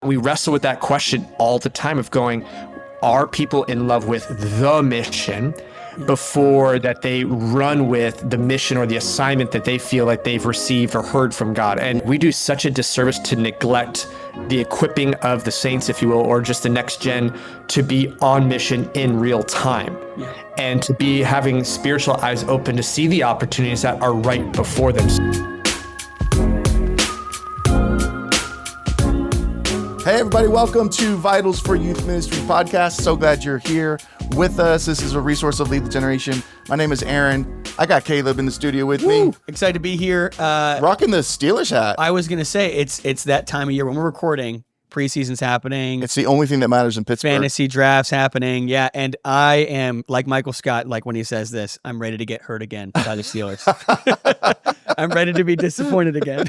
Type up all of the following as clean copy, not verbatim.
We wrestle with that question all the time of going, are people in love with the mission before that they run with the mission or the assignment that they feel like they've received or heard from God? And we do such a disservice to neglect the equipping of the saints, if you will, or just the next gen to be on mission in real time and to be having spiritual eyes open to see the opportunities that are right before them. Hey everybody, welcome to Vitals for Youth Ministry podcast. So glad you're here with us. This is a resource of Lead the Generation. My name is Aaron. I got Caleb in the studio with me. Excited to be here. Rocking the Steelers hat. I was going to say, it's that time of year when we're recording. Preseason's happening. It's the only thing that matters in Pittsburgh. Fantasy drafts happening. Yeah, and I am, like Michael Scott, like when he says this, I'm ready to get hurt again by the Steelers. I'm ready to be disappointed again.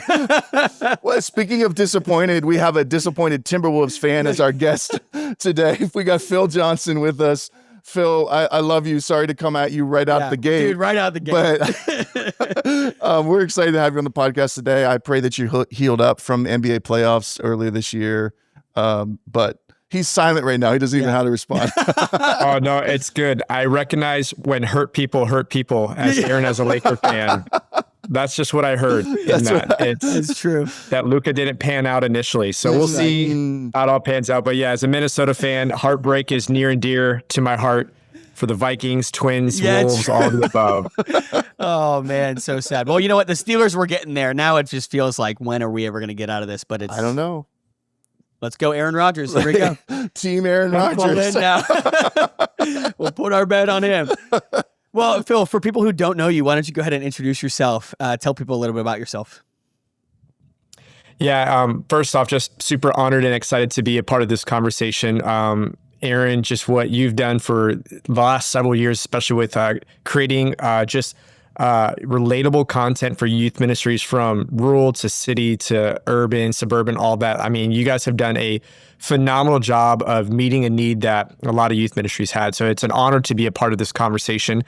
Well, speaking of disappointed, we have a disappointed Timberwolves fan as our guest today. We got Phil Johnson with us. Phil, I love you. Sorry to come at you right out the gate. Dude, right out the gate. But we're excited to have you on the podcast today. I pray that you healed up from NBA playoffs earlier this year. But he's silent right now. He doesn't even know how to respond. Oh, no, it's good. I recognize when hurt people, as Aaron as a Laker fan. That's just what I heard in that. It's true. That Luka didn't pan out initially. So we'll see how it all pans out. But yeah, as a Minnesota fan, heartbreak is near and dear to my heart for the Vikings, Twins, Wolves, all of the above. Oh, man, so sad. Well, you know what? The Steelers were getting there. Now it just feels like, when are we ever going to get out of this? But it's, I don't know. Let's go Aaron Rodgers. Here we go. Team Aaron Rodgers. Now. We'll put our bet on him. Well, Phil, for people who don't know you, why don't you go ahead and introduce yourself? Tell people a little bit about yourself. Yeah, first off, just super honored and excited to be a part of this conversation. Aaron, just what you've done for the last several years, especially with creating relatable content for youth ministries from rural to city to urban, suburban, all that. I mean, you guys have done a phenomenal job of meeting a need that a lot of youth ministries had. So it's an honor to be a part of this conversation.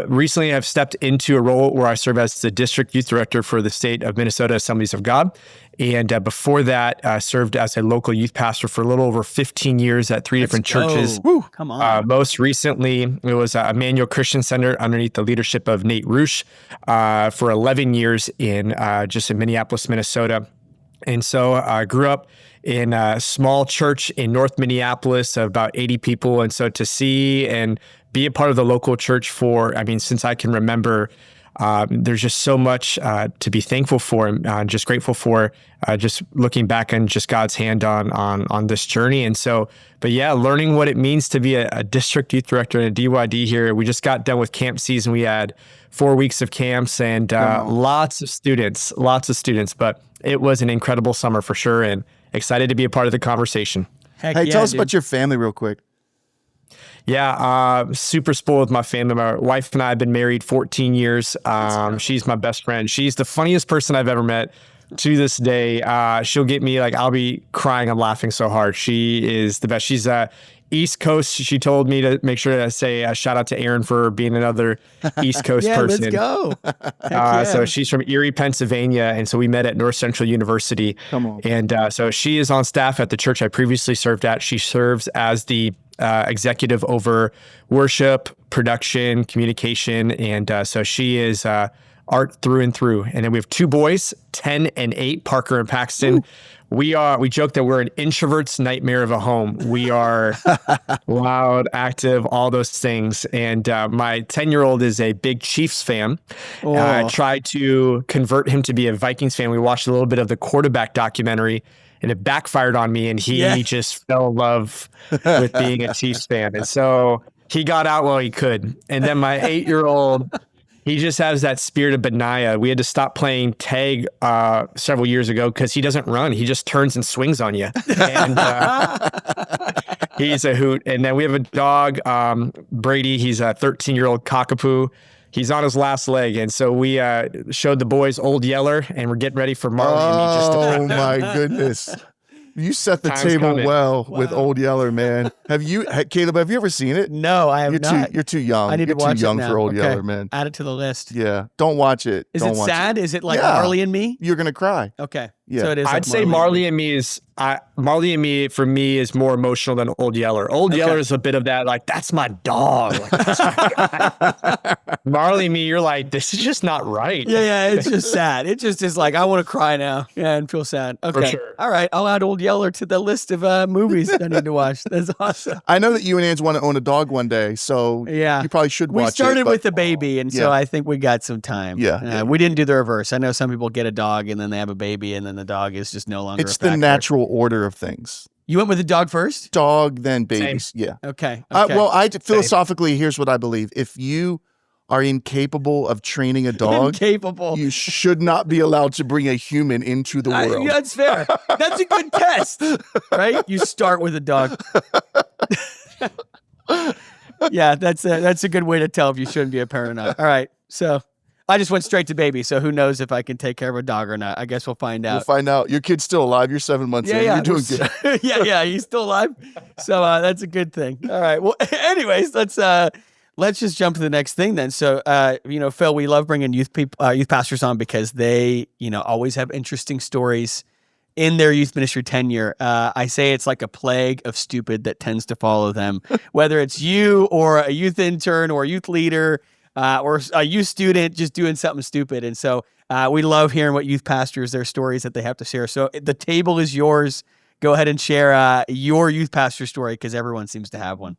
Recently, I've stepped into a role where I serve as the district youth director for the state of Minnesota Assemblies of God. And before that, served as a local youth pastor for a little over 15 years at three different churches. Woo, come on. Most recently, it was Emmanuel Christian Center underneath the leadership of Nate Roosh for 11 years in Minneapolis, Minnesota. And so I grew up in a small church in North Minneapolis of about 80 people. And so to see and be a part of the local church since I can remember, there's just so much to be thankful for and just grateful for, just looking back on just God's hand on this journey. And so, but yeah, learning what it means to be a district youth director and a DYD here. We just got done with camp season. We had 4 weeks of camps and lots of students, but it was an incredible summer for sure. And excited to be a part of the conversation. Hey, tell us about your family real quick. Yeah, super spoiled with my family. My wife and I have been married 14 years. She's my best friend. She's the funniest person I've ever met to this day. She'll get me, I'll be crying. I'm laughing so hard. She is the best. She's East Coast. She told me to make sure to say a shout out to Aaron for being another East Coast person. Let's go. So she's from Erie, Pennsylvania. And so we met at North Central University. Come on. And so she is on staff at the church I previously served at. She serves as the executive over worship, production, communication. And so she is art through and through. And then we have two boys, 10 and 8, Parker and Paxton. Ooh. We joke that we're an introvert's nightmare of a home. We are loud, active, all those things. And my 10-year-old is a big Chiefs fan. I tried to convert him to be a Vikings fan. We watched a little bit of the quarterback documentary, and it backfired on me, and he just fell in love with being a Chiefs fan. And so he got out while he could. And then my 8-year-old, he just has that spirit of Benaiah. We had to stop playing tag several years ago because he doesn't run. He just turns and swings on you. And he's a hoot. And then we have a dog, Brady. He's a 13-year-old cockapoo. He's on his last leg. And so we showed the boys Old Yeller, and we're getting ready for Marley and me. Oh, my goodness. You set the table well with Old Yeller, man. Caleb, have you ever seen it? No, I have not. You're too young. I need to watch it now. You're too young for Old Yeller, man. Add it to the list. Yeah. Don't watch it. Is it sad? Is it like Marley and Me? You're going to cry. Okay. Yeah. So it is. I'd like say Marley and Me for me is more emotional than Old Yeller. Old Yeller is a bit of that, like, that's my dog. Like, that's my guy. Marley and Me, you're like, this is just not right. Yeah, it's just sad. It just is like, I want to cry now. Yeah, and feel sad. Okay. sure. All right. I'll add Old Yeller to the list of movies I need to watch. That's awesome. I know that you and Ange want to own a dog one day, so Yeah. you probably should watch it. We started but- with the baby, and so Yeah. I think we got some time. Yeah. We didn't do the reverse. I know some people get a dog and then they have a baby and then the dog is just no longer It's a the factor. natural order of things. You went with the dog first? Dog, then babies. Same. Yeah. Okay. Well, philosophically, here's what I believe. If you are incapable of training a dog, Incapable. you should not be allowed to bring a human into the world. That's fair. That's a good test, right? You start with a dog. Yeah, that's a good way to tell if you shouldn't be a parent or not. All right, so I just went straight to baby, so who knows if I can take care of a dog or not? I guess we'll find out. We'll find out. Your kid's still alive. You're 7 months in. You're doing good. yeah, he's still alive, so that's a good thing. All right, well, anyways, let's just jump to the next thing then. So, Phil, we love bringing youth pastors on because they, always have interesting stories in their youth ministry tenure. I say it's like a plague of stupid that tends to follow them, whether it's you or a youth intern or a youth leader or a youth student just doing something stupid. And so we love hearing what youth pastors, their stories that they have to share. So the table is yours. Go ahead and share your youth pastor story because everyone seems to have one.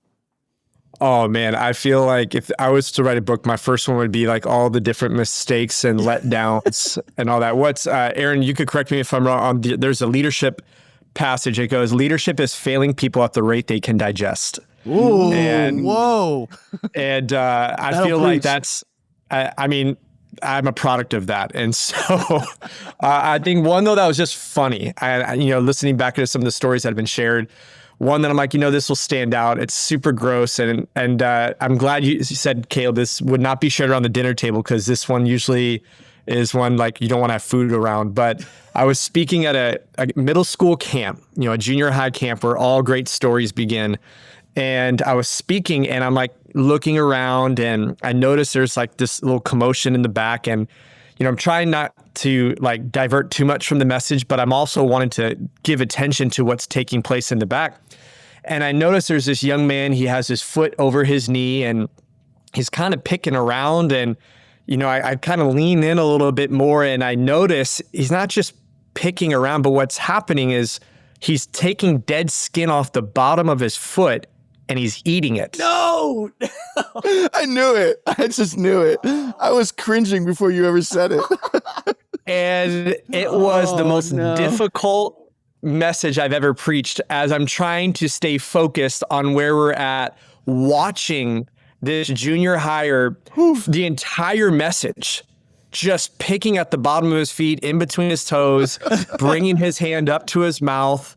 Oh man, I feel like if I was to write a book, my first one would be like all the different mistakes and letdowns and all that. What's Aaron? You could correct me if I'm wrong. There's a leadership passage. It goes, "Leadership is failing people at the rate they can digest." Ooh, and, whoa! And I feel like that's. I mean, I'm a product of that, and so I think one though that was just funny. Listening back to some of the stories that have been shared. One that I'm like, this will stand out. It's super gross. And I'm glad you said, Caleb, this would not be shared around the dinner table because this one usually is one like you don't want to have food around. But I was speaking at a middle school camp, a junior high camp where all great stories begin. And I was speaking and I'm like looking around and I noticed there's like this little commotion in the back. And I'm trying not to like divert too much from the message, but I'm also wanting to give attention to what's taking place in the back. And I noticed there's this young man, he has his foot over his knee and he's kind of picking around. And, I kind of lean in a little bit more and I notice he's not just picking around, but what's happening is he's taking dead skin off the bottom of his foot and he's eating it. No! I knew it. I just knew it. I was cringing before you ever said it. And it was the most difficult message I've ever preached as I'm trying to stay focused on where we're at, watching this junior higher, the entire message, just picking at the bottom of his feet, in between his toes, bringing his hand up to his mouth.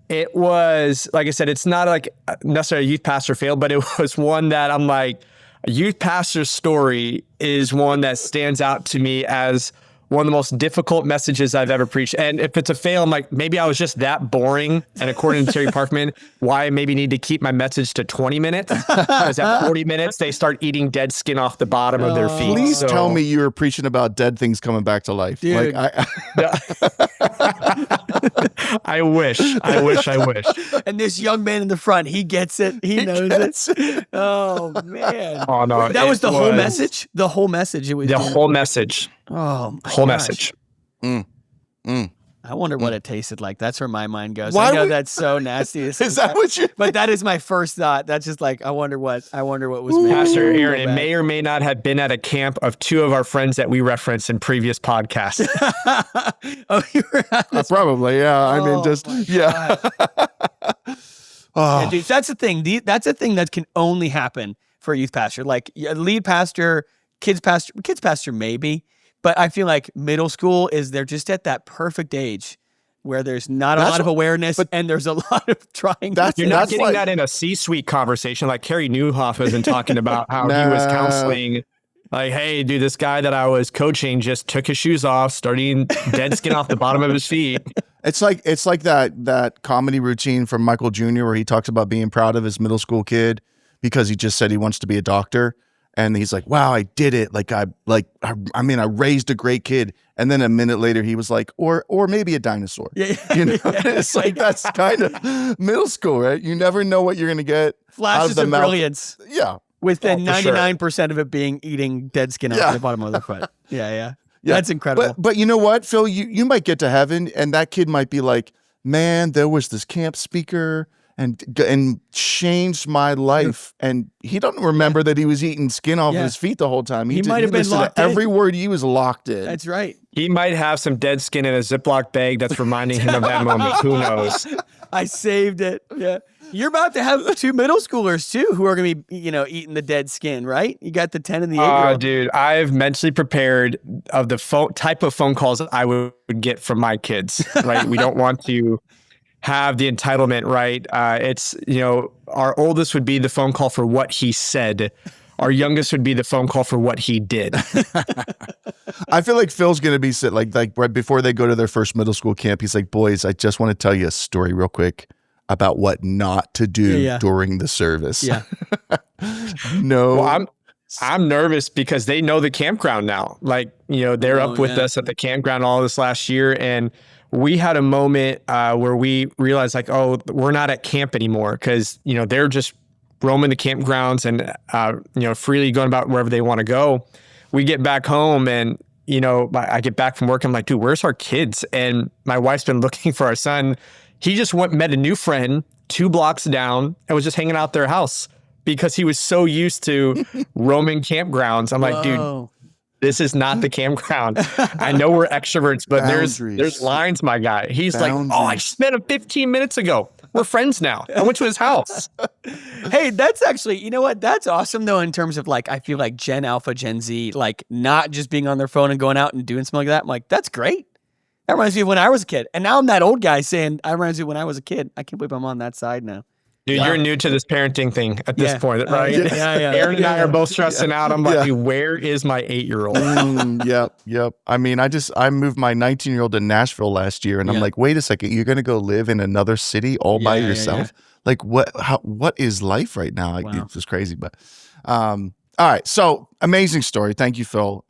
It was, like I said, it's not like necessarily a youth pastor failed, but it was one that I'm like, a youth pastor's story is one that stands out to me as one of the most difficult messages I've ever preached. And if it's a fail, I'm like, maybe I was just that boring. And according to Terry Parkman, why I maybe need to keep my message to 20 minutes. Because at 40 minutes, they start eating dead skin off the bottom of their feet. Please tell me you were preaching about dead things coming back to life. Dude. I wish. And this young man in the front, he gets it. He knows it. Oh, man. Oh, no. That was the whole message? The whole message. It was the whole message. Oh, my whole gosh. message. I wonder what it tasted like. That's where my mind goes. Why I know would- that's so nasty. Is that what you? But that is my first thought. That's just like, I wonder what was made. Pastor Ooh, Aaron, it bad. may or may not have been at a camp of two of our friends that we referenced in previous podcasts. Oh, you were at this. Probably, yeah. I mean, Oh, just my yeah. Yeah, dude, that's the thing. That's a thing that can only happen for a youth pastor. Like a lead pastor, kids pastor maybe, but I feel like middle school they're just at that perfect age where there's not a lot of awareness and there's a lot of trying. You're not getting that in a C-suite conversation like Carrie Newhoff has been talking about how he was counseling. Like, hey, dude, this guy that I was coaching just took his shoes off, starting dead skin off the bottom of his feet. It's like that comedy routine from Michael Jr. where he talks about being proud of his middle school kid because he just said he wants to be a doctor. And he's like, wow, I did it. I mean, I raised a great kid. And then a minute later, he was like, or maybe a dinosaur. Yeah. It's like, that's kind of middle school, right? You never know what you're going to get. Flashes of brilliance. Yeah. Within 99% of it being eating dead skin off the bottom of their foot. Yeah. That's incredible. But you know what, Phil? You might get to heaven and that kid might be like, man, there was this camp speaker and changed my life. And he doesn't remember that he was eating skin off of his feet the whole time. He might have been locked in. Every word he was locked in. That's right. He might have some dead skin in a Ziploc bag that's reminding him of that moment. Who knows? I saved it. Yeah. You're about to have 2 middle schoolers too who are going to be, eating the dead skin, right? You got the 10 and the 8-year-old. Oh, dude, I've mentally prepared of the type of phone calls that I would get from my kids, right? We don't want to have the entitlement, right? It's, our oldest would be the phone call for what he said. Our youngest would be the phone call for what he did. I feel like Phil's going to be like right before they go to their first middle school camp. He's like, boys, I just want to tell you a story real quick about what not to do during the service. Yeah. No. Well, I'm nervous because they know the campground now. Like, they're up with us at the campground all this last year. And we had a moment where we realized like, oh, we're not at camp anymore because, they're just roaming the campgrounds and, freely going about wherever they want to go. We get back home and, I get back from work. I'm like, dude, where's our kids? And my wife's been looking for our son. He just met a new friend 2 blocks down and was just hanging out their house because he was so used to roaming campgrounds. I'm like, dude, this is not the campground. I know we're extroverts, but there's lines, my guy. He's like, oh, I just met him 15 minutes ago. We're friends now. I went to his house. Hey, that's actually, you know what? That's awesome though, in terms of like, I feel like Gen Alpha, Gen Z, like not just being on their phone and going out and doing something like that. I'm like, that's great. That reminds me of when I was a kid. And now I'm that old guy saying, that reminds me of when I was a kid. I can't believe I'm on that side now. Dude, you're new to this parenting thing at this point, right? Yeah. Aaron and I are both stressing out. I'm like, dude, where is my 8-year-old? Yep. I mean, I moved my 19-year-old to Nashville last year, and I'm like, wait a second, you're going to go live in another city all by yourself? Like, what is life right now? Like, it's just crazy. But all right, so amazing story. Thank you, Phil.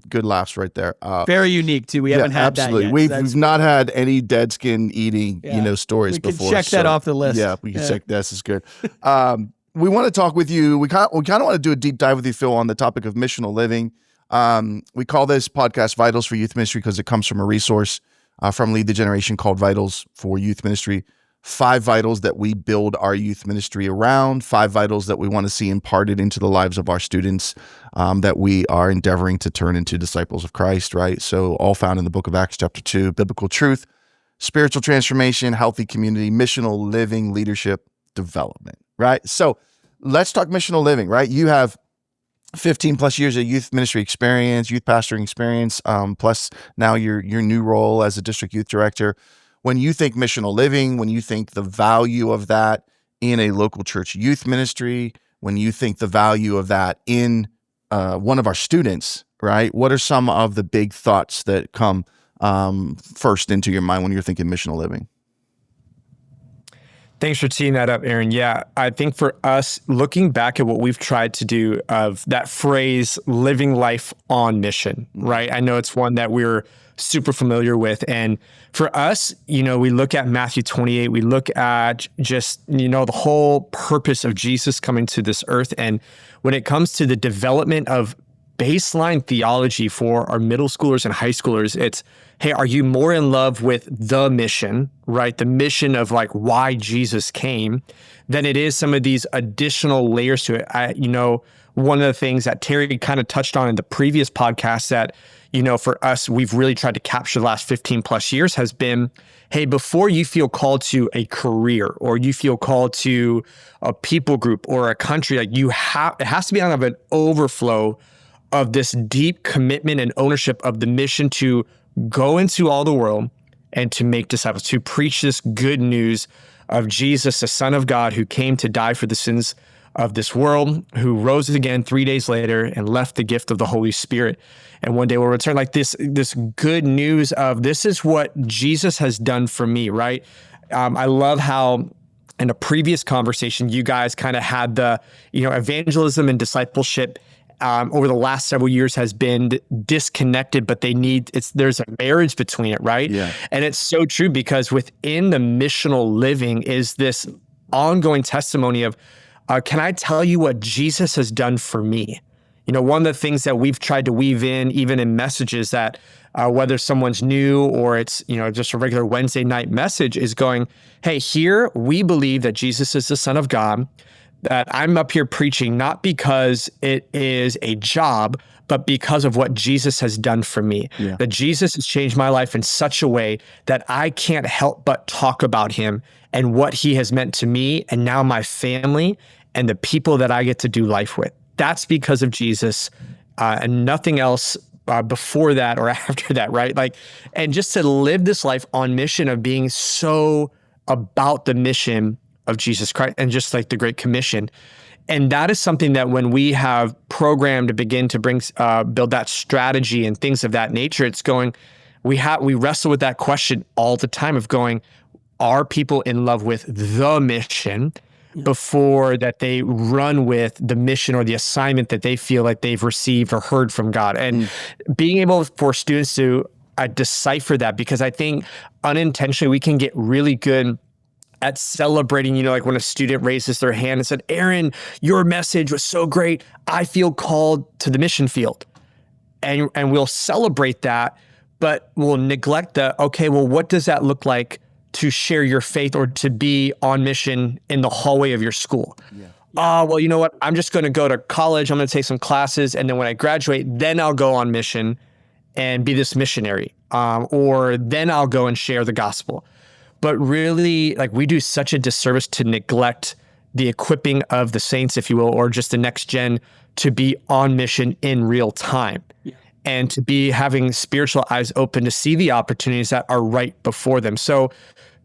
Good laughs right there. Very unique too. We haven't had absolutely. that yet. We've not had any dead skin eating, stories before. We can check that off the list. Yeah, we can check this. Is good. We want to talk with you. We kind of want to do a deep dive with you, Phil, on the topic of missional living. We call this podcast Vitals for Youth Ministry because it comes from a resource from Lead the Generation called Vitals for Youth Ministry. 5 vitals that we build our youth ministry around, 5 vitals that we want to see imparted into the lives of our students, that we are endeavoring to turn into disciples of Christ, right? So all found in the book of Acts chapter 2, biblical truth, spiritual transformation, healthy community, missional living, leadership, development, right? So let's talk missional living, right? You have 15 plus years of youth ministry experience, youth pastoring experience, plus now your new role as a district youth director. When you think missional living, when you think the value of that in a local church youth ministry, when you think the value of that in one of our students, right? What are some of the big thoughts that come first into your mind when you're thinking missional living? Thanks for teeing that up, Aaron. Yeah, I think for us, looking back at what we've tried to do of that phrase, living life on mission, right? I know it's one that we're super familiar with. And for us, we look at Matthew 28, we look at just, the whole purpose of Jesus coming to this earth. And when it comes to the development of baseline theology for our middle schoolers and high schoolers, it's, hey, are you more in love with the mission, right? The mission of like why Jesus came, than it is some of these additional layers to it. One of the things that Terry kind of touched on in the previous podcast that, for us, we've really tried to capture the last 15 plus years has been, hey, before you feel called to a career or you feel called to a people group or a country, like it has to be out of an overflow of this deep commitment and ownership of the mission to go into all the world and to make disciples, to preach this good news of Jesus, the Son of God, who came to die for the sins of this world, who rose again 3 days later and left the gift of the Holy Spirit. And one day will return. Like this good news of this is what Jesus has done for me, right? I love how in a previous conversation, you guys kind of had the, evangelism and discipleship over the last several years has been disconnected, but there's a marriage between it, right? Yeah. And it's so true, because within the missional living is this ongoing testimony of, can I tell you what Jesus has done for me? One of the things that we've tried to weave in, even in messages, that whether someone's new or it's, just a regular Wednesday night message, is going, hey, here we believe that Jesus is the Son of God, that I'm up here preaching not because it is a job, but because of what Jesus has done for me. Yeah. That Jesus has changed my life in such a way that I can't help but talk about him and what he has meant to me and now my family and the people that I get to do life with. That's because of Jesus, and nothing else before that or after that, right? And just to live this life on mission of being so about the mission of Jesus Christ and just like the Great Commission. And that is something that when we have programmed to begin to build that strategy and things of that nature, it's going, we wrestle with that question all the time of going, are people in love with the mission before that they run with the mission or the assignment that they feel like they've received or heard from God? And being able for students to decipher that, because I think unintentionally we can get really good at celebrating, like when a student raises their hand and said, Aaron, your message was so great. I feel called to the field. And we'll celebrate that, but we'll neglect okay, well, what does that look like to share your faith or to be on mission in the hallway of your school? Well, you know what? I'm just going to go to college. I'm going to take some classes. And then when I graduate, then I'll go on mission and be this missionary. Or then I'll go and share the gospel. But really, we do such a disservice to neglect the equipping of the saints, if you will, or just the next gen to be on mission in real time. And to be having spiritual eyes open to see the opportunities that are right before them. So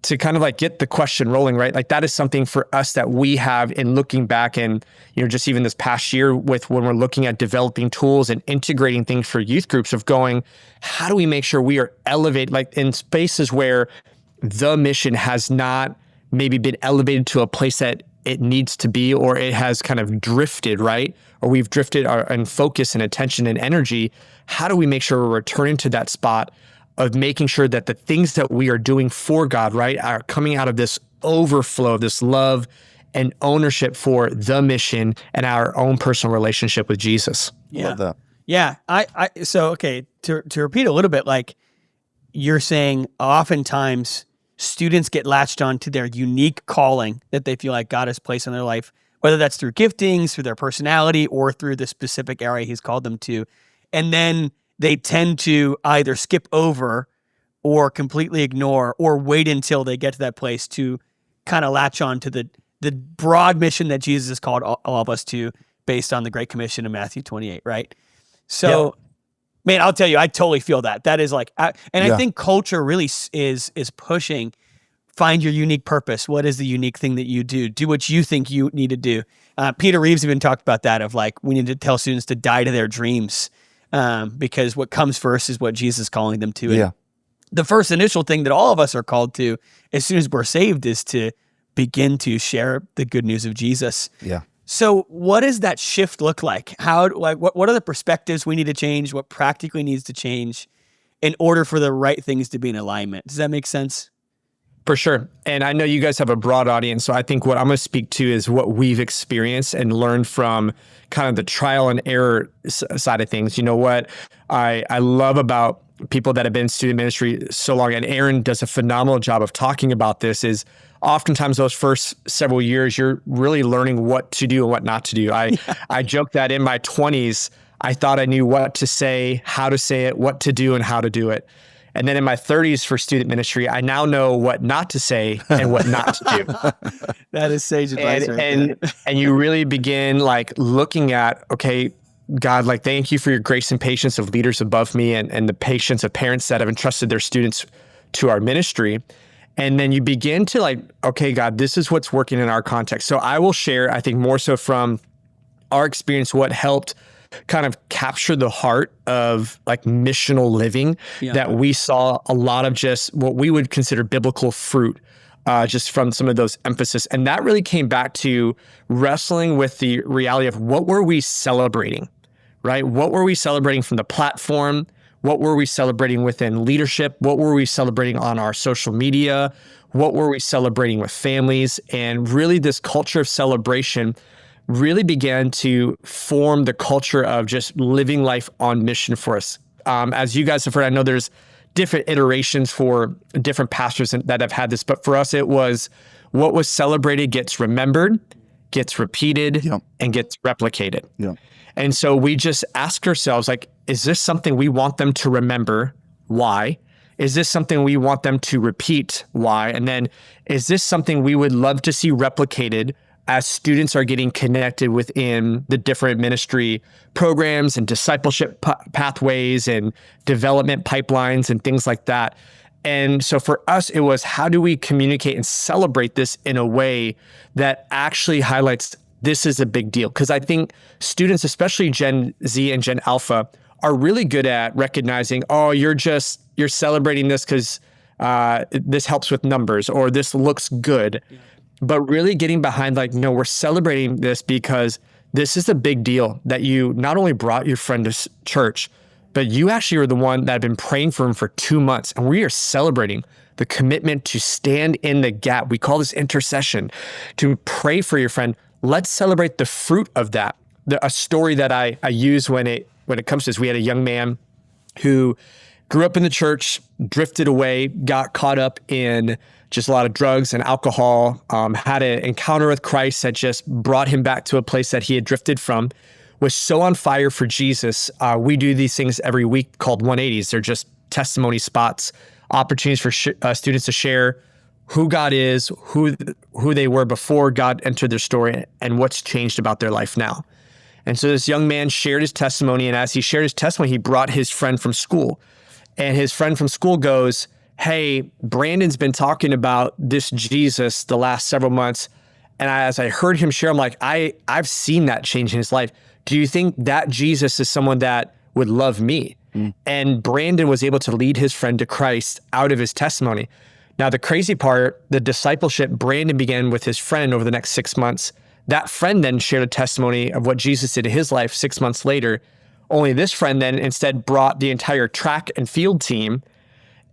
to kind of get the question rolling, right? That is something for us that we have in looking back and, just even this past year with when we're looking at developing tools and integrating things for youth groups of going, how do we make sure we are elevated, in spaces where the mission has not maybe been elevated to a place that it needs to be, or it has kind of drifted, right? Or we've drifted in focus and attention and energy. How do we make sure we're returning to that spot of making sure that the things that we are doing for God, right, are coming out of this overflow of this love and ownership for the mission and our own personal relationship with Jesus? Yeah. Love that. Yeah. So, okay, to repeat a little bit, you're saying oftentimes students get latched on to their unique calling that they feel like God has placed in their life, whether that's through giftings, through their personality, or through the specific area he's called them to. And then they tend to either skip over or completely ignore or wait until they get to that place to kind of latch on to the broad mission that Jesus has called all of us to based on the Great Commission in Matthew 28, right? So, man, I'll tell you, I totally feel that. That is I think culture really is pushing, find your unique purpose. What is the unique thing that you do? Do what you think you need to do. Peter Reeves even talked about that of we need to tell students to die to their dreams because what comes first is what Jesus is calling them to. And the first initial thing that all of us are called to as soon as we're saved is to begin to share the good news of Jesus. Yeah. So what does that shift look like? What are the perspectives we need to change? What practically needs to change in order for the right things to be in alignment? Does that make sense? For sure. And I know you guys have a broad audience, so I think what I'm going to speak to is what we've experienced and learned from kind of the trial and error side of things. You know what I love about people that have been in student ministry so long, and Aaron does a phenomenal job of talking about this, is oftentimes those first several years, you're really learning what to do and what not to do. I joke that in my 20s, I thought I knew what to say, how to say it, what to do, and how to do it. And then in my 30s for student ministry, I now know what not to say and what not to do. That is sage advice. And you really begin looking at, okay, God, thank you for your grace and patience of leaders above me and the patience of parents that have entrusted their students to our ministry. And then you begin to okay, God, this is what's working in our context. So I will share, I think more so from our experience, what helped kind of capture the heart of missional living, that we saw a lot of just what we would consider biblical fruit, just from some of those emphasis. And that really came back to wrestling with the reality of what were we celebrating, right? What were we celebrating from the platform? What were we celebrating within leadership? What were we celebrating on our social media? What were we celebrating with families? And really this culture of celebration really began to form the culture of just living life on mission for us. As you guys have heard, I know there's different iterations for different pastors that have had this, but for us, it was what was celebrated gets remembered, gets repeated, and gets replicated. And so we just ask ourselves, like, is this something we want them to remember? Why? Is this something we want them to repeat? Why? And then is this something we would love to see replicated as students are getting connected within the different ministry programs and discipleship pathways and development pipelines and things like that? And so for us, it was, how do we communicate and celebrate this in a way that actually highlights this is a big deal? Because I think students, especially Gen Z and Gen Alpha, are really good at recognizing, oh, you're celebrating this because this helps with numbers or this looks good. But really getting behind, like, no, we're celebrating this because this is a big deal that you not only brought your friend to church, but you actually are the one that had been praying for him for 2 months. And we are celebrating the commitment to stand in the gap. We call this intercession, to pray for your friend. Let's celebrate the fruit of that. A story that I use when it comes to this, we had a young man who grew up in the church, drifted away, got caught up in just a lot of drugs and alcohol, had an encounter with Christ that just brought him back to a place that he had drifted from, was so on fire for Jesus. We do these things every week called 180s. They're just testimony spots, opportunities for students to share who God is, who they were before God entered their story, and what's changed about their life now. And so this young man shared his testimony, and as he shared his testimony, he brought his friend from school. And his friend from school goes, hey, Brandon's been talking about this Jesus the last several months. And as I heard him share, I'm like, I've seen that change in his life. Do you think that Jesus is someone that would love me? And Brandon was able to lead his friend to Christ out of his testimony. Now, the crazy part, the discipleship Brandon began with his friend over the next 6 months. That friend then shared a testimony of what Jesus did in his life 6 months later. Only this friend then instead brought the entire track and field team.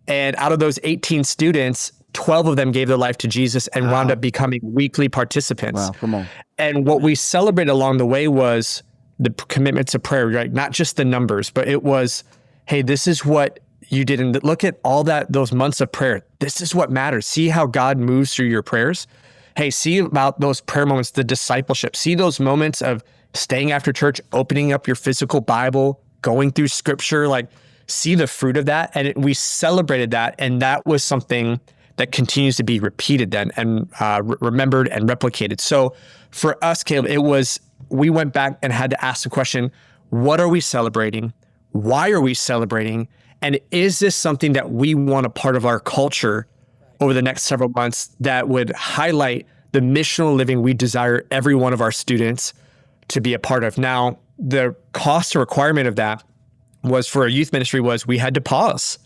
And out of those 18 students, 12 of them gave their life to Jesus and wound up becoming weekly participants. Wow, come on. And what we celebrated along the way was the commitment to prayer, right? Not just the numbers, but it was, hey, this is what you did. And look at all those months of prayer. This is what matters. See how God moves through your prayers. Hey, see about those prayer moments, the discipleship. See those moments of staying after church, opening up your physical Bible, going through scripture, like see the fruit of that. And we celebrated that. And that was something that continues to be repeated then and remembered and replicated. So for us, Caleb, we went back and had to ask the question, what are we celebrating? Why are we celebrating? And is this something that we want a part of our culture over the next several months that would highlight the missional living we desire every one of our students to be a part of? Now, the cost or requirement of that was for a youth ministry was we had to pause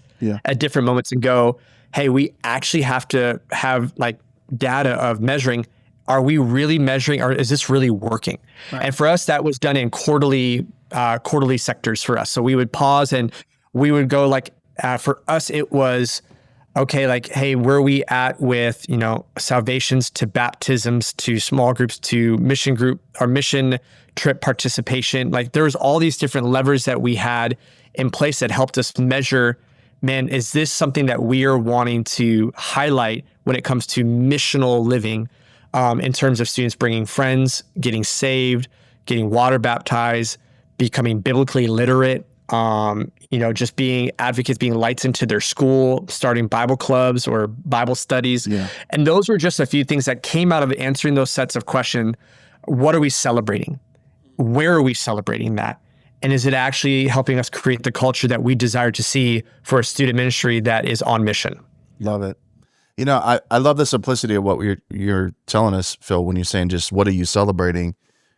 at different moments and go, hey, we actually have to have like data of measuring. Are we really measuring, or is this really working? Right. And for us, that was done in quarterly sectors for us. So we would pause and we would go like, for us, it was, okay, like, hey, where are we at with, salvations to baptisms, to small groups, to mission group or mission trip participation? Like there was all these different levers that we had in place that helped us measure, man, is this something that we are wanting to highlight when it comes to missional living in terms of students bringing friends, getting saved, getting water baptized, becoming biblically literate, just being advocates, being lights into their school, starting Bible clubs or Bible studies. Yeah. And those were just a few things that came out of answering those sets of questions. What are we celebrating? Where are we celebrating that? And is it actually helping us create the culture that we desire to see for a student ministry that is on mission? Love it. I love the simplicity of what you're telling us, Phil, when you're saying just what are you celebrating?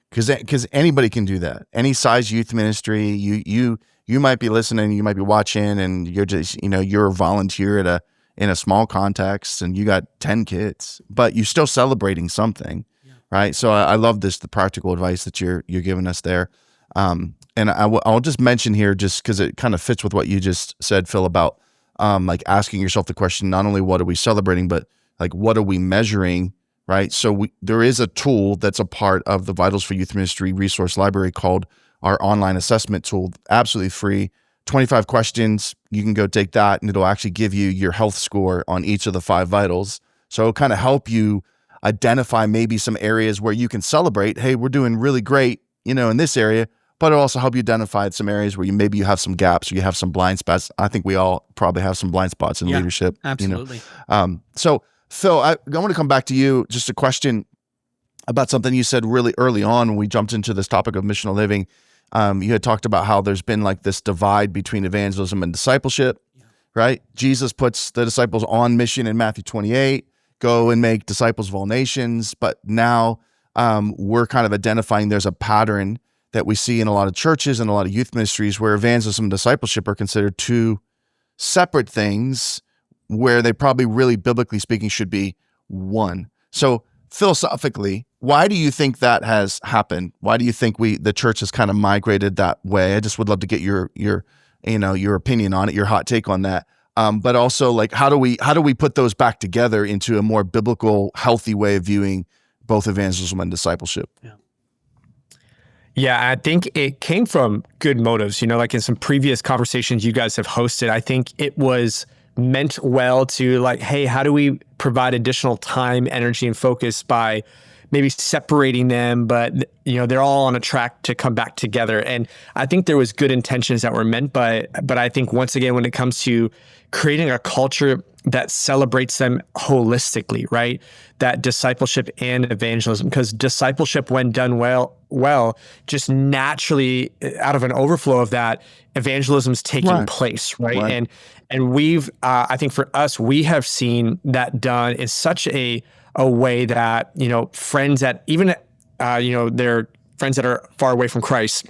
Because anybody can do that. Any size youth ministry, you might be listening, you might be watching, and you're just you're a volunteer in a small context, and you got 10 kids, but you're still celebrating something, right? So I love the practical advice that you're giving us there. And I'll just mention here, just because it kind of fits with what you just said, Phil, about like asking yourself the question, not only what are we celebrating, but like what are we measuring, right? So there is a tool that's a part of the Vitals for Youth Ministry resource library called our online assessment tool, absolutely free, 25 questions. You can go take that and it'll actually give you your health score on each of the 5 vitals. So it'll kind of help you identify maybe some areas where you can celebrate, hey, we're doing really great, in this area, but it'll also help you identify some areas where maybe you have some gaps or you have some blind spots. I think we all probably have some blind spots in leadership. Absolutely. So Phil, I want to come back to you. Just a question about something you said really early on when we jumped into this topic of missional living. You had talked about how there's been like this divide between evangelism and discipleship, right? Jesus puts the disciples on mission in Matthew 28, go and make disciples of all nations. But now we're kind of identifying there's a pattern that we see in a lot of churches and a lot of youth ministries where evangelism and discipleship are considered 2 separate things where they probably really, biblically speaking, should be one. So philosophically, why do you think that has happened? Why do you think the church has kind of migrated that way? I just would love to get your opinion on it, your hot take on that. But also, like, how do we put those back together into a more biblical, healthy way of viewing both evangelism and discipleship? Yeah, I think it came from good motives. Like in some previous conversations you guys have hosted, I think it was meant well to like, hey, how do we provide additional time, energy, and focus by maybe separating them, but they're all on a track to come back together. And I think there was good intentions that were meant, but I think once again, when it comes to creating a culture that celebrates them holistically, right? That discipleship and evangelism, because discipleship, when done well, just naturally out of an overflow of that, evangelism is taking place, right? And we've, I think for us, we have seen that done in such a way that, friends that even, they're friends that are far away from Christ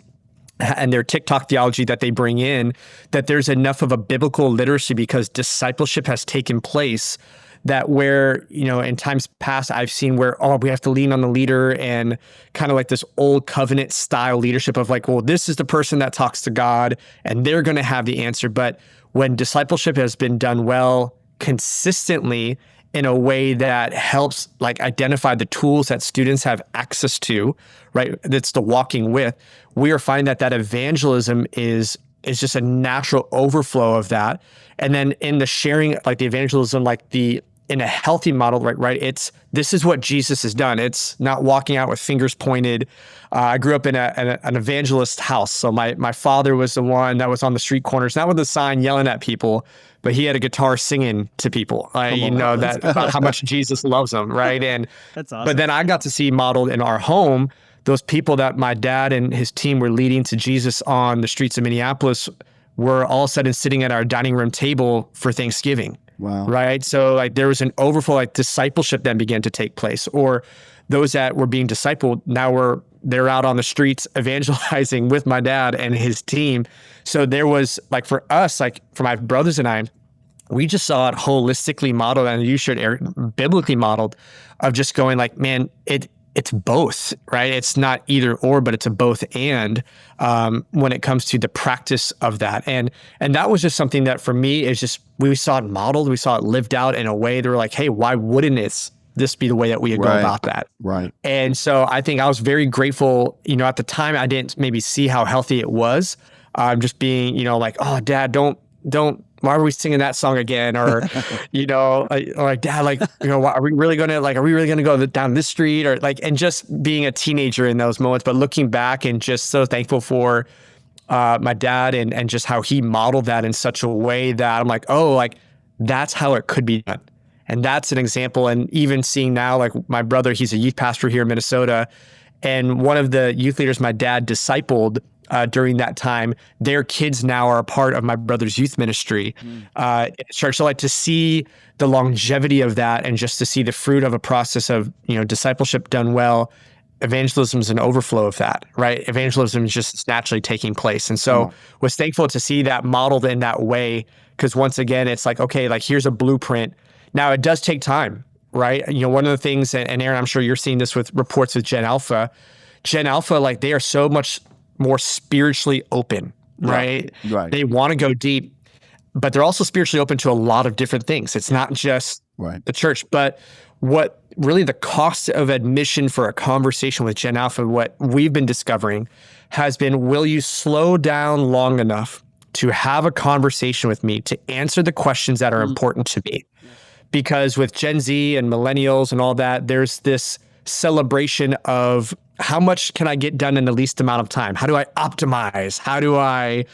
and their TikTok theology that they bring in, that there's enough of a biblical literacy because discipleship has taken place that where, in times past, I've seen where, we have to lean on the leader and kind of like this old covenant style leadership of like, well, this is the person that talks to God and they're going to have the answer. But when discipleship has been done well, consistently, in a way that helps like identify the tools that students have access to, right? That's the walking with. We are finding that evangelism is just a natural overflow of that. And then in the sharing, like the evangelism, in a healthy model, right? This is what Jesus has done. It's not walking out with fingers pointed. I grew up in an evangelist house. So my father was the one that was on the street corners, not with a sign yelling at people, but he had a guitar singing to people. About how much Jesus loves them, right? And that's awesome. But then I got to see modeled in our home, those people that my dad and his team were leading to Jesus on the streets of Minneapolis were all of a sudden sitting at our dining room table for Thanksgiving. Wow. Right. So like there was an overflow, like discipleship then began to take place, or those that were being discipled, now they're out on the streets evangelizing with my dad and his team. So there was like for us, like for my brothers and I, we just saw it holistically modeled, and you shared, Eric, biblically modeled, of just going like, man, it's both, right? It's not either or, but it's a both and when it comes to the practice of that. And that was just something that for me is just, we saw it modeled, we saw it lived out in a way that we're like, hey, why wouldn't this be the way that we would go about that? Right. And so I think I was very grateful, at the time I didn't maybe see how healthy it was. Just being, like, oh, Dad, don't, why are we singing that song again? Or, like, Dad, like, are we really going to go down this street? Or like, and just being a teenager in those moments, but looking back and just so thankful for my dad and just how he modeled that in such a way that I'm like, oh, like that's how it could be done. And that's an example. And even seeing now, like my brother, he's a youth pastor here in Minnesota. And one of the youth leaders my dad discipled during that time, their kids now are a part of my brother's youth ministry. Church. So like to see the longevity of that and just to see the fruit of a process of, discipleship done well, evangelism is an overflow of that, right? Evangelism is just naturally taking place. And so was thankful to see that modeled in that way. Because once again, it's like, okay, like here's a blueprint. Now it does take time, right? One of the things, and Aaron, I'm sure you're seeing this with reports with Gen Alpha, like they are so much more spiritually open, right? Right. They want to go deep, but they're also spiritually open to a lot of different things. It's not just the church, but what really the cost of admission for a conversation with Gen Alpha, what we've been discovering has been, will you slow down long enough to have a conversation with me to answer the questions that are important to me? Because with Gen Z and millennials and all that, there's this celebration of how much can I get done in the least amount of time? How do I optimize? How do I,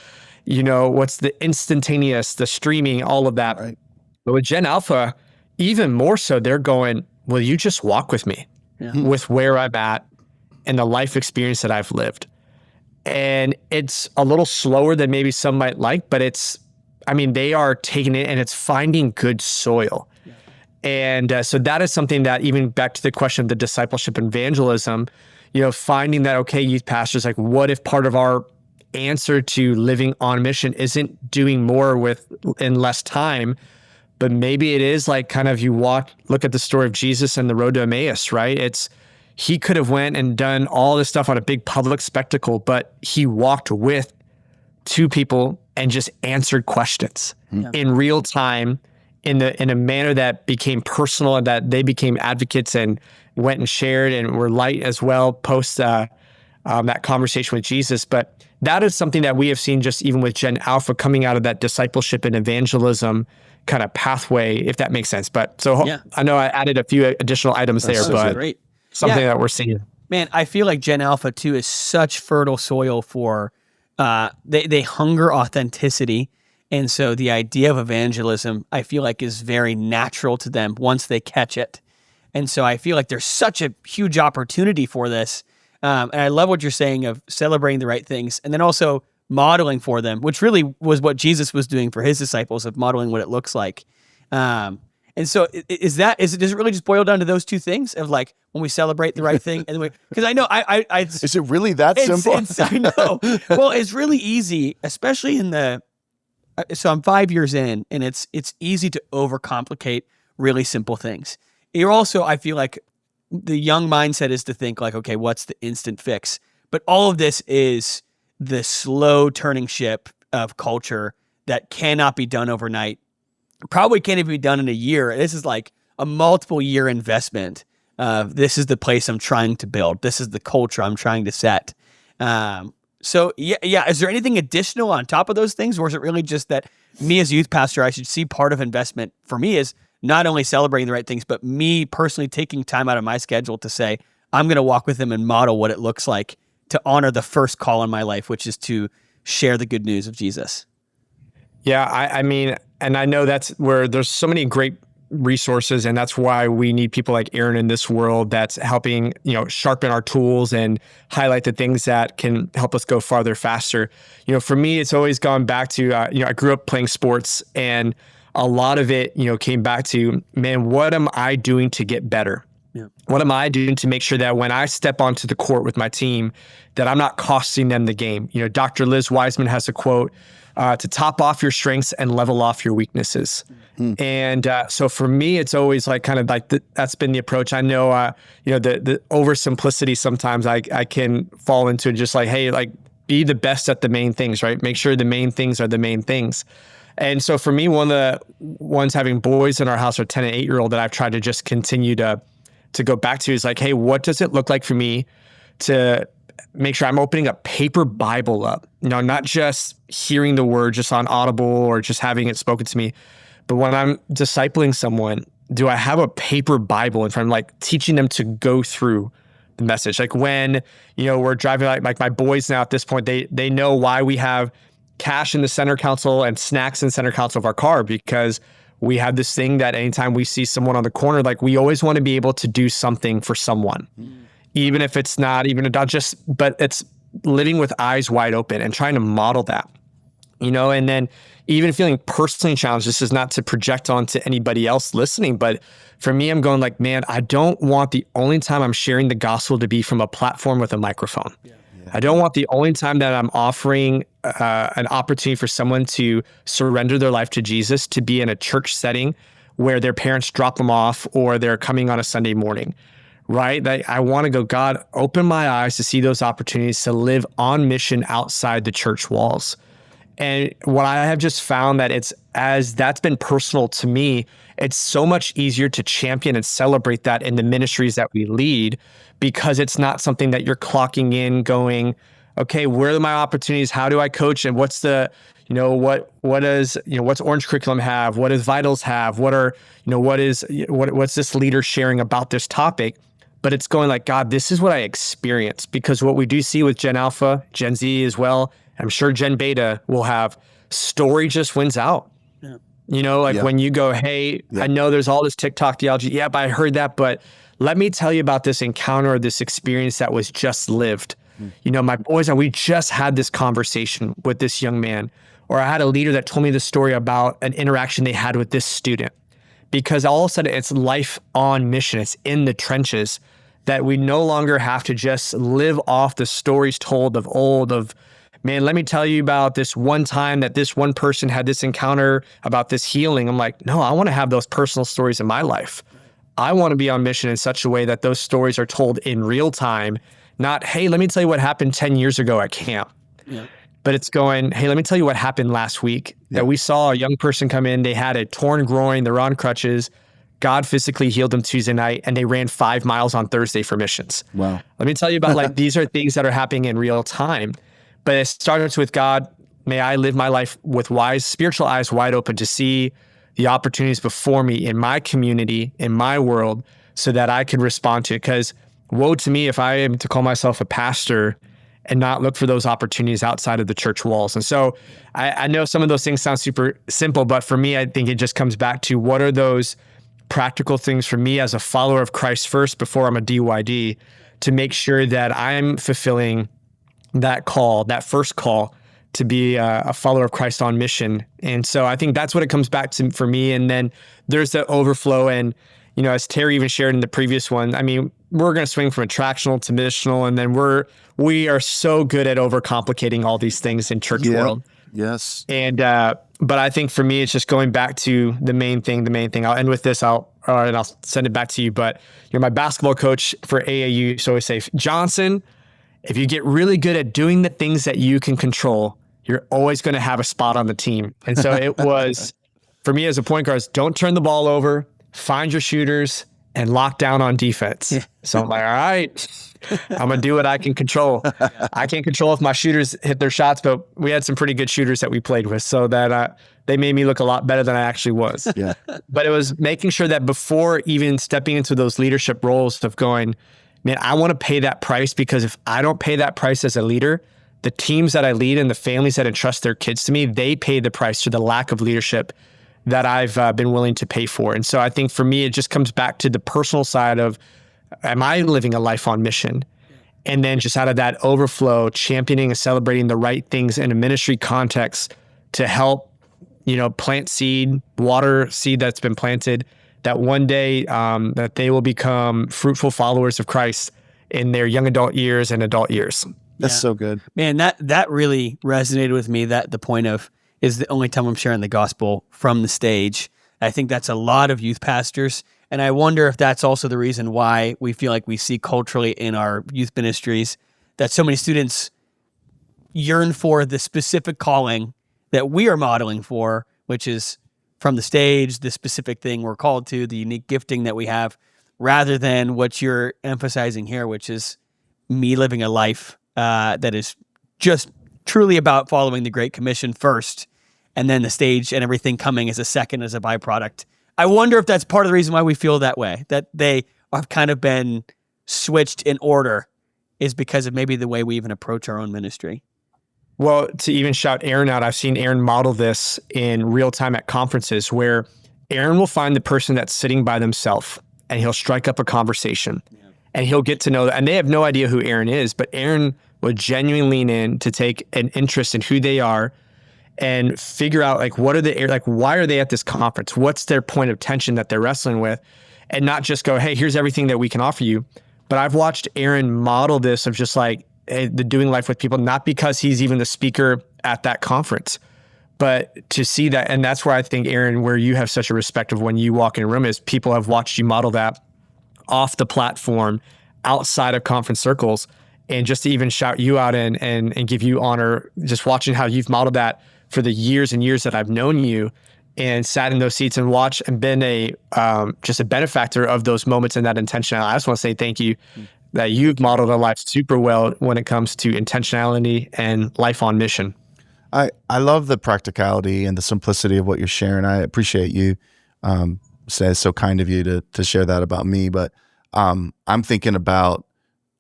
what's the instantaneous, the streaming, all of that. Right. But with Gen Alpha, even more so, they're going, will you just walk with me with where I'm at and the life experience that I've lived? And it's a little slower than maybe some might like, but they are taking it and it's finding good soil. Yeah. And so that is something that, even back to the question of the discipleship and evangelism, finding that, okay, youth pastors, like, what if part of our answer to living on mission isn't doing more in less time, but maybe it is like kind of look at the story of Jesus and the road to Emmaus, right? He could have went and done all this stuff on a big public spectacle, but he walked with two people and just answered questions in real time in a manner that became personal and that they became advocates and went and shared and were light as well post that conversation with Jesus. But that is something that we have seen just even with Gen Alpha coming out of that discipleship and evangelism kind of pathway, if that makes sense. But I know I added a few additional items but great. Something that we're seeing. Man, I feel like Gen Alpha too is such fertile soil for, they hunger authenticity. And so the idea of evangelism, I feel like, is very natural to them once they catch it. And so I feel like there's such a huge opportunity for this. And I love what you're saying of celebrating the right things and then also modeling for them, which really was what Jesus was doing for his disciples, of modeling what it looks like. And so does it really just boil down to those two things of like when we celebrate the right thing? And because I know is it really that simple? I know. Well, it's really easy, especially so I'm 5 years in, and it's easy to overcomplicate really simple things. You're also, I feel like the young mindset is to think like, okay, what's the instant fix? But all of this is the slow turning ship of culture that cannot be done overnight. Probably can't even be done in a year. This is like a multiple year investment. This is the place I'm trying to build. This is the culture I'm trying to set. So is there anything additional on top of those things? Or is it really just that me as a youth pastor, I should see part of investment for me is not only celebrating the right things, but me personally taking time out of my schedule to say, I'm going to walk with them and model what it looks like to honor the first call in my life, which is to share the good news of Jesus. Yeah, I mean, and I know that's where there's so many great resources, and that's why we need people like Aaron in this world that's helping, sharpen our tools and highlight the things that can help us go farther, faster. For me, it's always gone back to, I grew up playing sports, and a lot of it, came back to, man, what am I doing to get better? Yeah. What am I doing to make sure that when I step onto the court with my team, that I'm not costing them the game? Dr. Liz Wiseman has a quote, to top off your strengths and level off your weaknesses. Mm-hmm. And so for me, it's always like kind of like that's been the approach. I know, the oversimplicity sometimes I can fall into just like, hey, like be the best at the main things, right? Make sure the main things are the main things. And so for me, one of the ones having boys in our house are 10 and 8-year-old that I've tried to just continue to go back to is like, hey, what does it look like for me to make sure I'm opening a paper Bible up, not just hearing the word just on Audible or just having it spoken to me, but when I'm discipling someone, do I have a paper Bible in front of them, like teaching them to go through the message? Like when, we're driving, like my boys now at this point, they know why we have cash in the center console and snacks in the center console of our car, because we have this thing that anytime we see someone on the corner, like we always want to be able to do something for someone. Even if it's not even but it's living with eyes wide open and trying to model that, and then even feeling personally challenged. This is not to project onto anybody else listening, but for me, I'm going like, man, I don't want the only time I'm sharing the gospel to be from a platform with a microphone. Yeah. I don't want the only time that I'm offering an opportunity for someone to surrender their life to Jesus to be in a church setting where their parents drop them off or they're coming on a Sunday morning. right? That I want to go, God, open my eyes to see those opportunities to live on mission outside the church walls. And what I have just found that as that's been personal to me, it's so much easier to champion and celebrate that in the ministries that we lead, because it's not something that you're clocking in going, okay, where are my opportunities? How do I coach? And what's the, what's Orange Curriculum have? What does Vitals have? What's this leader sharing about this topic? But it's going like, God, this is what I experienced. Because what we do see with Gen Alpha, Gen Z as well, I'm sure Gen Beta will have, story just wins out. Yeah. When you go, hey, I know there's all this TikTok theology. Yeah, but I heard that. But let me tell you about this encounter or this experience that was just lived. My boys and we just had this conversation with this young man, or I had a leader that told me the story about an interaction they had with this student. Because all of a sudden it's life on mission. It's in the trenches, that we no longer have to just live off the stories told of old of, man, let me tell you about this one time that this one person had this encounter about this healing. I'm like, no, I want to have those personal stories in my life. I want to be on mission in such a way that those stories are told in real time, not, hey, let me tell you what happened 10 years ago at camp. Yeah. But it's going, hey, let me tell you what happened last week. Yeah. That we saw a young person come in, they had a torn groin, they're on crutches. God physically healed them Tuesday night, and they ran 5 miles on Thursday for missions. Wow. Let me tell you about these are things that are happening in real time. But it starts with, God, may I live my life with spiritual eyes wide open to see the opportunities before me in my community, in my world, so that I could respond to it. Because woe to me if I am to call myself a pastor and not look for those opportunities outside of the church walls. And so I know some of those things sound super simple, but for me, I think it just comes back to, what are those practical things for me as a follower of Christ first, before I'm a DYD, to make sure that I'm fulfilling that call, that first call to be a follower of Christ on mission. And so I think that's what it comes back to for me. And then there's the overflow. And, as Terry even shared in the previous one, I mean, we're going to swing from attractional to missional. And then we are so good at overcomplicating all these things in church world. Yes. And, but I think for me, it's just going back to the main thing. I'll end with this. And I'll send it back to you. But you're my basketball coach for AAU. So I say, Johnson, if you get really good at doing the things that you can control, you're always going to have a spot on the team. And so it was, for me as a point guard, don't turn the ball over, find your shooters, and lock down on defense. Yeah. So I'm like, all right, I'm going to do what I can control. I can't control if my shooters hit their shots, but we had some pretty good shooters that we played with, so that they made me look a lot better than I actually was. Yeah. But it was making sure that before even stepping into those leadership roles of going, man, I want to pay that price, because if I don't pay that price as a leader, the teams that I lead and the families that entrust their kids to me, they pay the price for the lack of leadership that I've been willing to pay for. And so I think for me, it just comes back to the personal side of, am I living a life on mission? And then just out of that overflow, championing and celebrating the right things in a ministry context to help, plant seed, water seed that's been planted, that one day that they will become fruitful followers of Christ in their young adult years and adult years. That's so good. Man, that really resonated with me, that the point of, is the only time I'm sharing the gospel from the stage. I think that's a lot of youth pastors. And I wonder if that's also the reason why we feel like we see culturally in our youth ministries that so many students yearn for the specific calling that we are modeling for, which is from the stage, the specific thing we're called to, the unique gifting that we have, rather than what you're emphasizing here, which is me living a life that is just truly about following the Great Commission first, and then the stage and everything coming as a second, as a byproduct. I wonder if that's part of the reason why we feel that way, that they have kind of been switched in order, is because of maybe the way we even approach our own ministry. Well, to even shout Aaron out, I've seen Aaron model this in real time at conferences, where Aaron will find the person that's sitting by themselves and he'll strike up a conversation and he'll get to know, and they have no idea who Aaron is, but Aaron will genuinely lean in to take an interest in who they are and figure out why are they at this conference? What's their point of tension that they're wrestling with? And not just go, hey, here's everything that we can offer you. But I've watched Aaron model this of just the doing life with people, not because he's even the speaker at that conference, but to see that. And that's where I think, Aaron, where you have such a respect of when you walk in a room, is people have watched you model that off the platform, outside of conference circles, and just to even shout you out and give you honor, just watching how you've modeled that for the years and years that I've known you and sat in those seats and watched and been just a benefactor of those moments and that intentionality. I just want to say thank you that you've modeled a life super well when it comes to intentionality and life on mission. I love the practicality and the simplicity of what you're sharing. I appreciate you. It's so kind of you to share that about me. But I'm thinking about,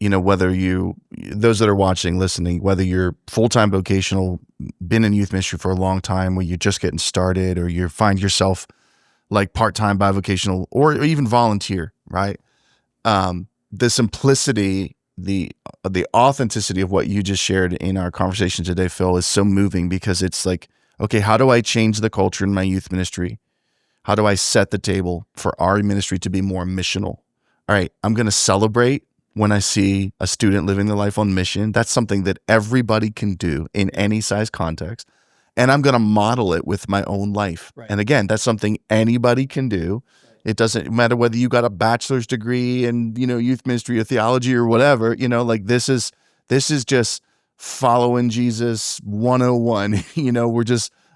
whether those that are watching, listening, whether you're full-time vocational, been in youth ministry for a long time, where you're just getting started, or you find yourself like part-time bivocational, or even volunteer, right? The simplicity, the authenticity of what you just shared in our conversation today, Phil, is so moving, because it's like, okay, how do I change the culture in my youth ministry? How do I set the table for our ministry to be more missional? All right, I'm going to celebrate when I see a student living their life on mission. That's something that everybody can do in any size context. And I'm going to model it with my own life. Right. And again, that's something anybody can do. It doesn't matter whether you got a bachelor's degree in, youth ministry or theology or whatever, like this is just following Jesus 101.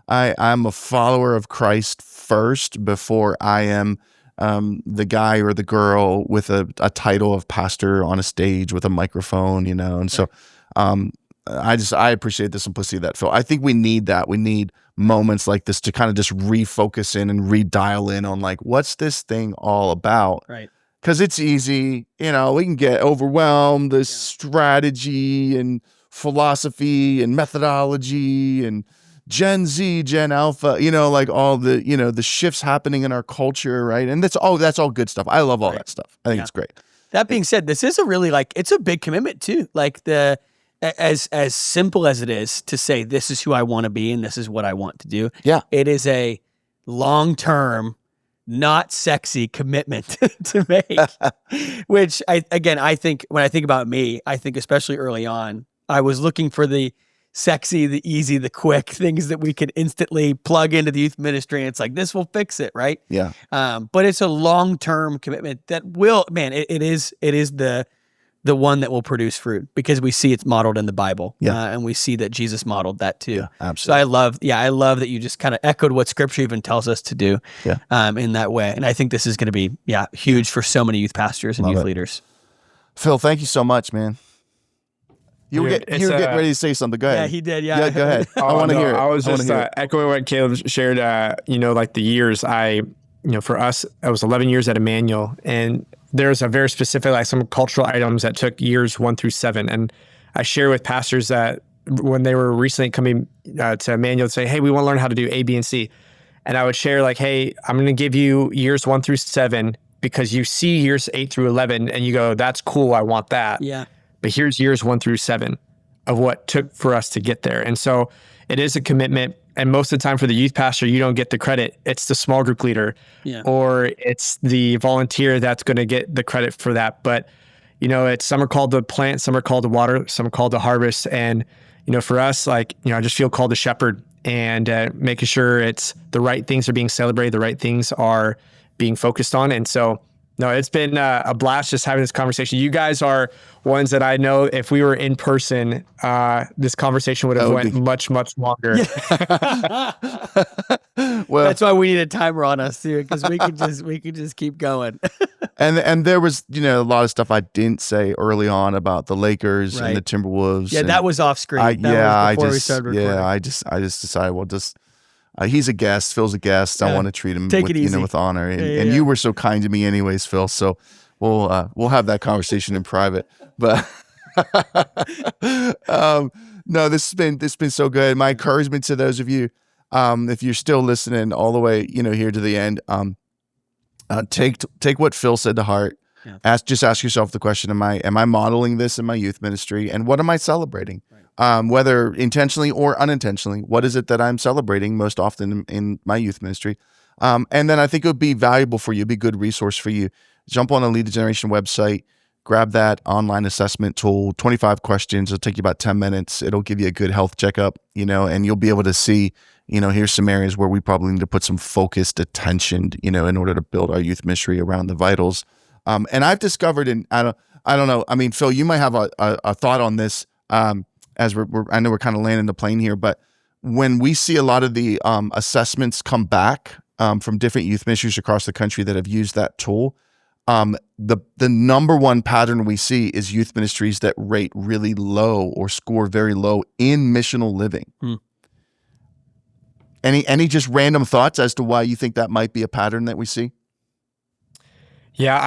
I'm a follower of Christ first before I am the guy or the girl with a title of pastor on a stage with a microphone, and so I appreciate the simplicity of that, Phil. I think we need that. We need moments like this to kind of just refocus in and redial in on like, what's this thing all about? Right. Because it's easy, we can get overwhelmed. There's strategy and philosophy and methodology and Gen Z, Gen Alpha, like all the, the shifts happening in our culture, right? And that's all good stuff. I love all that stuff. I think it's great. That being said, this is a really it's a big commitment too. Like as simple as it is to say, this is who I want to be and this is what I want to do. Yeah. It is a long-term, not sexy commitment to make, which I think when I think about me, I think especially early on, I was looking for the sexy, the easy, the quick things that we could instantly plug into the youth ministry. And it's like, this will fix it. Right. Yeah. But it's a long-term commitment that will, it is the one that will produce fruit, because we see it's modeled in the Bible. Yeah. And we see that Jesus modeled that too. Yeah, absolutely. So I love that you just kind of echoed what scripture even tells us to do in that way. And I think this is going to be, huge for so many youth pastors and youth leaders. Phil, thank you so much, man. You were getting ready to say something. Go ahead. Yeah, he did. Yeah, go ahead. I want to hear it. I was just echoing what Caleb shared. Like the years for us, I was 11 years at Emmanuel, and there's a very specific, some cultural items that took years 1 through 7. And I share with pastors that when they were recently coming to Emmanuel to say, hey, we want to learn how to do A, B, and C. And I would share hey, I'm going to give you years 1 through 7 because you see years 8 through 11 and you go, that's cool. I want that. Yeah. But here's years 1 through 7 of what took for us to get there. And so it is a commitment. And most of the time for the youth pastor, you don't get the credit. It's the small group leader or it's the volunteer that's going to get the credit for that. But, it's some are called to plant, some are called to water, some are called to harvest. And, for us, I just feel called to shepherd and making sure it's the right things are being celebrated, the right things are being focused on. And so, no, it's been a blast just having this conversation. You guys are ones that I know if we were in person, this conversation would have went much, much longer. Yeah. Well, that's why we need a timer on us too, because we could just keep going. and there was a lot of stuff I didn't say early on about the Lakers and the Timberwolves. Yeah, that was off screen. We started recording. Yeah, I just decided he's a guest. Phil's a guest. I want to treat him with honor. And you were so kind to me anyways, Phil. So we'll have that conversation in private. But no, this has been so good. My encouragement to those of you, if you're still listening all the way, here to the end, take what Phil said to heart. Yeah. Ask yourself the question: Am I modeling this in my youth ministry, and what am I celebrating? Right. Whether intentionally or unintentionally, what is it that I'm celebrating most often in my youth ministry? And then I think it would be valuable for you, be a good resource for you. Jump on the Lead a Generation website, grab that online assessment tool, 25 questions. It'll take you about 10 minutes. It'll give you a good health checkup, and you'll be able to see, here's some areas where we probably need to put some focused attention, in order to build our youth ministry around the vitals. And I've discovered, and I don't know. I mean, Phil, you might have a thought on this. As I know we're kind of landing the plane here, but when we see a lot of the assessments come back from different youth ministries across the country that have used that tool, the number one pattern we see is youth ministries that rate really low or score very low in missional living. Any just random thoughts as to why you think that might be a pattern that we see? Yeah,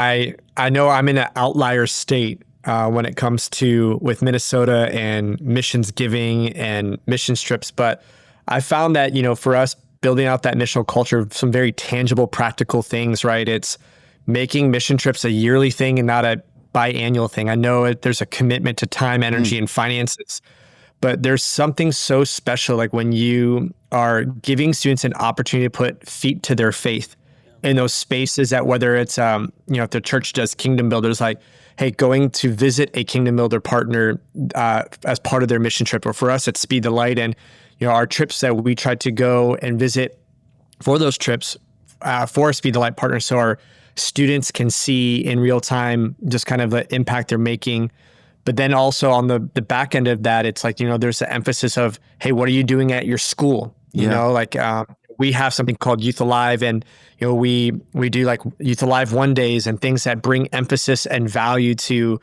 I know I'm in an outlier state when it comes to with Minnesota and missions giving and missions trips, but I found that, for us building out that missional culture, some very tangible, practical things, right? It's making mission trips a yearly thing and not a biannual thing. I know there's a commitment to time, energy, and finances, but there's something so special, like when you are giving students an opportunity to put feet to their faith in those spaces, that whether it's, if the church does Kingdom Builders, like, hey, going to visit a Kingdom Builder partner as part of their mission trip, or for us, it's Speed the Light. And, our trips that we tried to go and visit for those trips for Speed the Light partners, so our students can see in real time just kind of the impact they're making. But then also on the back end of that, it's like, there's the emphasis of, hey, what are you doing at your school? We have something called Youth Alive, and we do like Youth Alive one days and things that bring emphasis and value to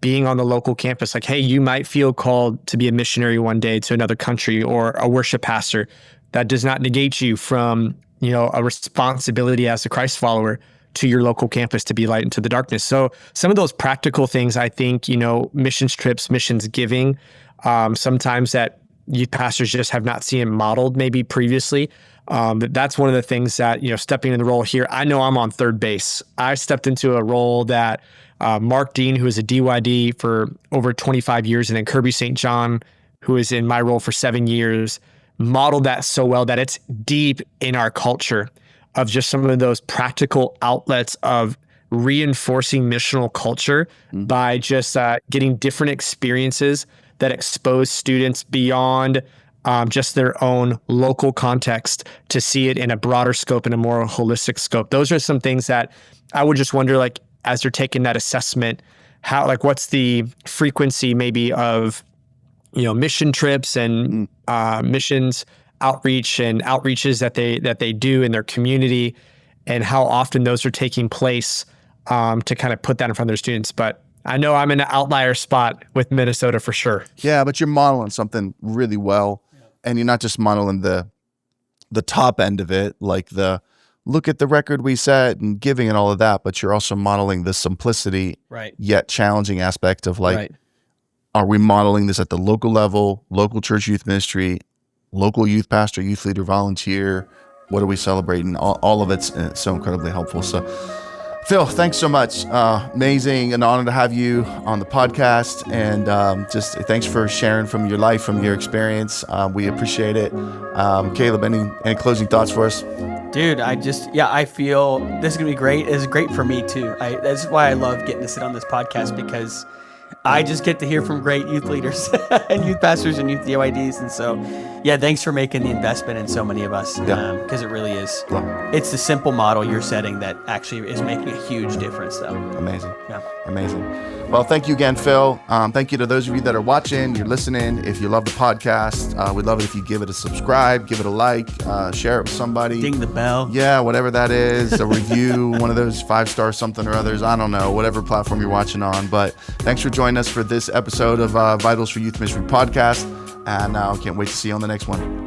being on the local campus. Like, hey, you might feel called to be a missionary one day to another country, or a worship pastor. That does not negate you from a responsibility as a Christ follower to your local campus to be light into the darkness. So some of those practical things, I think, missions trips, missions giving, sometimes that youth pastors just have not seen it modeled maybe previously. That's one of the things that, stepping in the role here, I know I'm on third base. I stepped into a role that Mark Dean, who is a DYD for over 25 years, and then Kirby St. John, who is in my role for 7 years, modeled that so well that it's deep in our culture of just some of those practical outlets of reinforcing missional culture by just getting different experiences that expose students beyond just their own local context to see it in a broader scope and a more holistic scope. Those are some things that I would just wonder, like, as they're taking that assessment, how, like, what's the frequency maybe of, mission trips and missions outreach and outreaches that they do in their community, and how often those are taking place to kind of put that in front of their students. But I know I'm in an outlier spot with Minnesota for sure. Yeah, but you're modeling something really well. And you're not just modeling the top end of it, like the look at the record we set and giving and all of that, but you're also modeling the simplicity, yet challenging aspect of like, are we modeling this at the local level, local church youth ministry, local youth pastor, youth leader, volunteer? What are we celebrating? All of it's so incredibly helpful. So Phil, thanks so much. Amazing, an honor to have you on the podcast, and just thanks for sharing from your life, from your experience. We appreciate it. Caleb, any closing thoughts for us? Dude, I feel this is going to be great. It's great for me too. That's why I love getting to sit on this podcast, because I just get to hear from great youth leaders and youth pastors and youth DYDs. And so, yeah, thanks for making the investment in so many of us, because it really is. Yeah. It's the simple model you're setting that actually is making a huge difference, though. Amazing. Yeah. Amazing. Well, thank you again, Phil. Thank you to those of you that are watching, you're listening. If you love the podcast, we'd love it if you give it a subscribe, give it a like, share it with somebody. Ding the bell. Yeah, whatever that is, a review, one of those 5-star something or others. I don't know, whatever platform you're watching on. But thanks for joining us for this episode of Vitals for Youth Ministry podcast. And I can't wait to see you on the next one.